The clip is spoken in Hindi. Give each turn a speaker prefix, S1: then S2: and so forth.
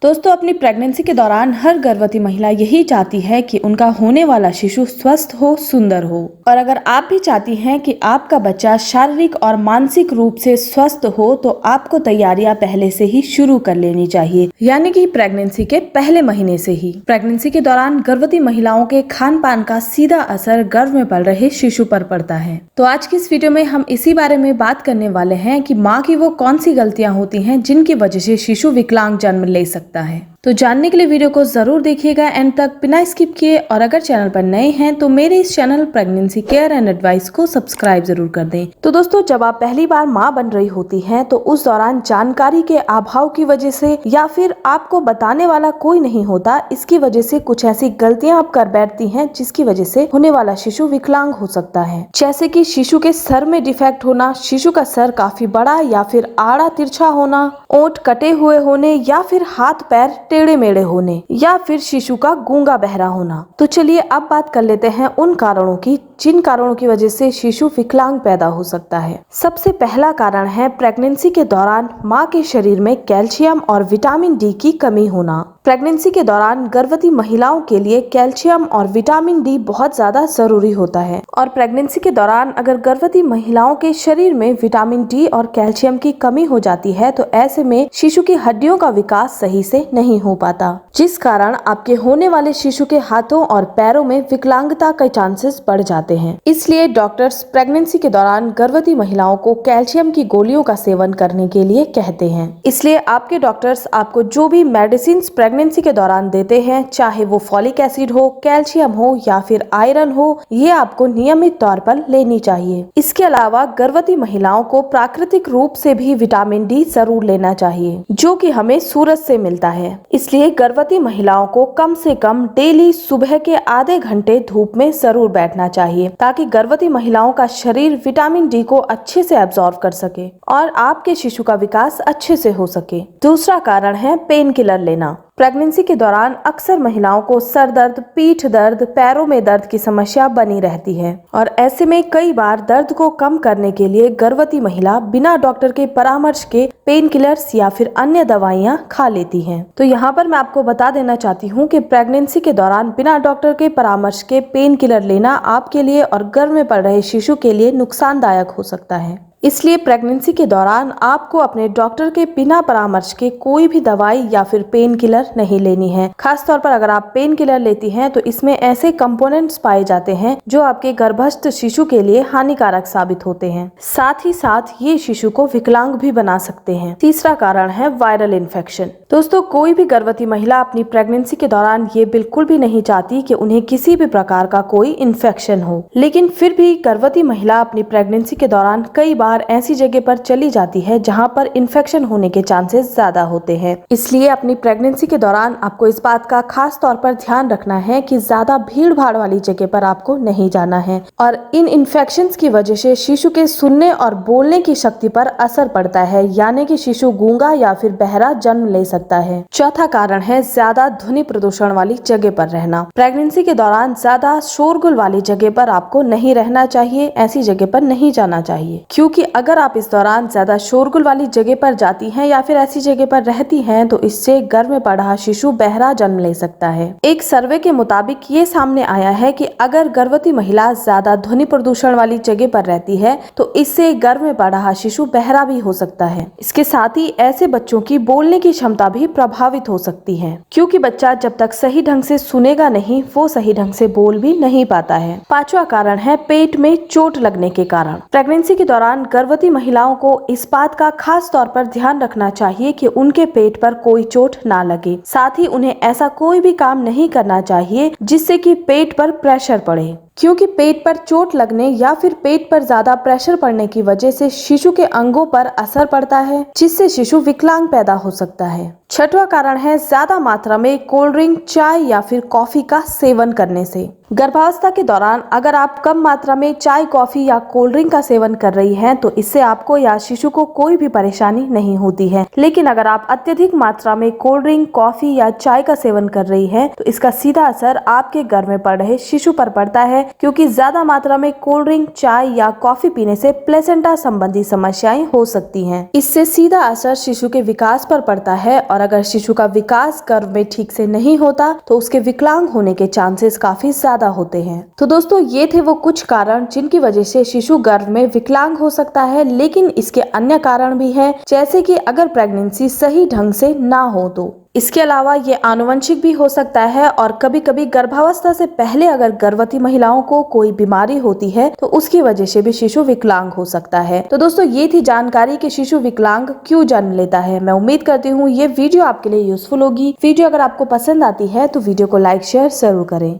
S1: दोस्तों, अपनी प्रेगनेंसी के दौरान हर गर्भवती महिला यही चाहती है कि उनका होने वाला शिशु स्वस्थ हो, सुंदर हो। और अगर आप भी चाहती हैं कि आपका बच्चा शारीरिक और मानसिक रूप से स्वस्थ हो तो आपको तैयारियां पहले से ही शुरू कर लेनी चाहिए, यानी कि प्रेगनेंसी के पहले महीने से ही। प्रेगनेंसी के दौरान गर्भवती महिलाओं के खान पान का सीधा असर गर्भ में पल रहे शिशु पर पड़ता है। तो आज की इस वीडियो में हम इसी बारे में बात करने वाले हैं कि माँ की वो कौन सी गलतियां होती हैं जिनकी वजह से शिशु विकलांग जन्म ले सकता है। तो जानने के लिए वीडियो को जरूर देखिएगा एंड तक बिना स्किप किए। और अगर चैनल पर नए हैं तो मेरे इस channel pregnancy care and advice को सब्सक्राइब जरूर कर दें। तो दोस्तों, जब आप पहली बार माँ बन रही होती हैं तो उस दौरान जानकारी के अभाव की वजह से या फिर आपको बताने वाला कोई नहीं होता, इसकी वजह से कुछ ऐसी गलतियां आप कर बैठती हैं जिसकी वजह से होने वाला शिशु विकलांग हो सकता है। जैसे कि शिशु के सर में डिफेक्ट होना, शिशु का सर काफी बड़ा या फिर आड़ा तिरछा होना, ओंठ कटे हुए होने या फिर हाथ पैर टेढ़े मेढ़े होने या फिर शिशु का गूंगा बहरा होना। तो चलिए अब बात कर लेते हैं उन कारणों की जिन कारणों की वजह से शिशु विकलांग पैदा हो सकता है। सबसे पहला कारण है प्रेगनेंसी के दौरान माँ के शरीर में कैल्शियम और विटामिन डी की कमी होना। प्रेगनेंसी के दौरान गर्भवती महिलाओं के लिए कैल्शियम और विटामिन डी बहुत ज्यादा जरूरी होता है और प्रेगनेंसी के दौरान अगर गर्भवती महिलाओं के शरीर में विटामिन डी और कैल्शियम की कमी हो जाती है तो ऐसे में शिशु की हड्डियों का विकास सही से नहीं हो पाता, जिस कारण आपके होने वाले शिशु के हाथों और पैरों में विकलांगता के चांसेस बढ़ जाते हैं। इसलिए डॉक्टर्स प्रेगनेंसी के दौरान गर्भवती महिलाओं को कैल्शियम की गोलियों का सेवन करने के लिए कहते हैं। इसलिए आपके डॉक्टर्स आपको जो भी मेडिसिन प्रेगनेंसी के दौरान देते हैं, चाहे वो फॉलिक एसिड हो, कैल्शियम हो या फिर आयरन हो, ये आपको नियमित तौर पर लेनी चाहिए। इसके अलावा गर्भवती महिलाओं को प्राकृतिक रूप से भी विटामिन डी जरूर लेना चाहिए, जो कि हमें सूरज से मिलता है। इसलिए गर्भवती महिलाओं को कम से कम डेली सुबह के आधे घंटे धूप में जरूर बैठना चाहिए ताकि गर्भवती महिलाओं का शरीर विटामिन डी को अच्छे से एब्जॉर्ब कर सके और आपके शिशु का विकास अच्छे से हो सके। दूसरा कारण है पेन किलर लेना। प्रेगनेंसी के दौरान अक्सर महिलाओं को सर दर्द, पीठ दर्द, पैरों में दर्द की समस्या बनी रहती है और ऐसे में कई बार दर्द को कम करने के लिए गर्भवती महिला बिना डॉक्टर के परामर्श के पेन किलर्स या फिर अन्य दवाइयां खा लेती हैं। तो यहाँ पर मैं आपको बता देना चाहती हूँ कि प्रेगनेंसी के दौरान बिना डॉक्टर के परामर्श के पेन किलर लेना आपके लिए और गर्भ में पल रहे शिशु के लिए नुकसानदायक हो सकता है। इसलिए प्रेगनेंसी के दौरान आपको अपने डॉक्टर के बिना परामर्श के कोई भी दवाई या फिर पेन किलर नहीं लेनी है। खास तौर पर अगर आप पेन किलर लेती हैं तो इसमें ऐसे कंपोनेंट्स पाए जाते हैं जो आपके गर्भस्थ शिशु के लिए हानिकारक साबित होते हैं। साथ ही साथ ये शिशु को विकलांग भी बना सकते हैं। तीसरा कारण है वायरल इन्फेक्शन। दोस्तों, कोई भी गर्भवती महिला अपनी प्रेगनेंसी के दौरान ये बिल्कुल भी नहीं चाहती कि उन्हें किसी भी प्रकार का कोई इन्फेक्शन हो, लेकिन फिर भी गर्भवती महिला अपनी प्रेगनेंसी के दौरान कई बार ऐसी जगह पर चली जाती है जहां पर इन्फेक्शन होने के चांसेस ज्यादा होते हैं। इसलिए अपनी प्रेगनेंसी के दौरान आपको इस बात का खास तौर पर ध्यान रखना है कि ज्यादा भीड़ भाड़ वाली जगह पर आपको नहीं जाना है और इन इन्फेक्शंस की वजह से शिशु के सुनने और बोलने की शक्ति पर असर पड़ता है, यानी कि शिशु गूंगा या फिर बहरा जन्म ले सकता है। चौथा कारण है ज्यादा ध्वनि प्रदूषण वाली जगह पर रहना। प्रेगनेंसी के दौरान ज्यादा शोरगुल वाली जगह पर आपको नहीं रहना चाहिए, ऐसी जगह पर नहीं जाना चाहिए, क्योंकि अगर आप इस दौरान ज्यादा शोरगुल वाली जगह पर जाती हैं या फिर ऐसी जगह पर रहती हैं तो इससे गर्भ में पड़ा शिशु बहरा जन्म ले सकता है। एक सर्वे के मुताबिक ये सामने आया है कि अगर गर्भवती महिला ज्यादा ध्वनि प्रदूषण वाली जगह पर रहती है तो इससे गर्भ में पड़ा शिशु बहरा भी हो सकता है। इसके साथ ही ऐसे बच्चों की बोलने की क्षमता भी प्रभावित हो सकती है, क्योंकि बच्चा जब तक सही ढंग से सुनेगा नहीं वो सही ढंग से बोल भी नहीं पाता है। पांचवा कारण है पेट में चोट लगने के कारण। प्रेगनेंसी के दौरान गर्भवती महिलाओं को इस बात का खास तौर पर ध्यान रखना चाहिए कि उनके पेट पर कोई चोट ना लगे। साथ ही उन्हें ऐसा कोई भी काम नहीं करना चाहिए जिससे कि पेट पर प्रेशर पड़े, क्योंकि पेट पर चोट लगने या फिर पेट पर ज्यादा प्रेशर पड़ने की वजह से शिशु के अंगों पर असर पड़ता है, जिससे शिशु विकलांग पैदा हो सकता है। छठवां कारण है ज्यादा मात्रा में कोल्ड ड्रिंक, चाय या फिर कॉफी का सेवन करने से। गर्भावस्था के दौरान अगर आप कम मात्रा में चाय, कॉफी या कोल्ड ड्रिंक का सेवन कर रही हैं तो इससे आपको या शिशु को कोई भी परेशानी नहीं होती है। लेकिन अगर आप अत्यधिक मात्रा में कोल्ड ड्रिंक, कॉफी या चाय का सेवन कर रही हैं तो इसका सीधा असर आपके गर्भ में पड़ रहे शिशु पर पड़ता है क्योंकि ज्यादा मात्रा में कोल्ड ड्रिंक, चाय या कॉफी पीने से प्लेसेंटा संबंधी समस्याएं हो सकती हैं। इससे सीधा असर शिशु के विकास पर पड़ता है और अगर शिशु का विकास गर्भ में ठीक से नहीं होता तो उसके विकलांग होने के चांसेस काफी ज्यादा होते हैं। तो दोस्तों, ये थे वो कुछ कारण जिनकी वजह से शिशु गर्भ में विकलांग हो सकता है, लेकिन इसके अन्य कारण भी हैं, जैसे कि अगर प्रेगनेंसी सही ढंग से ना हो तो। इसके अलावा ये आनुवंशिक भी हो सकता है और कभी कभी गर्भावस्था से पहले अगर गर्भवती महिलाओं को कोई बीमारी होती है तो उसकी वजह से भी शिशु विकलांग हो सकता है। तो दोस्तों, ये थी जानकारी कि शिशु विकलांग क्यों जन्म लेता है। मैं उम्मीद करती हूँ ये वीडियो आपके लिए यूजफुल होगी। वीडियो अगर आपको पसंद आती है तो वीडियो को लाइक शेयर जरूर करें।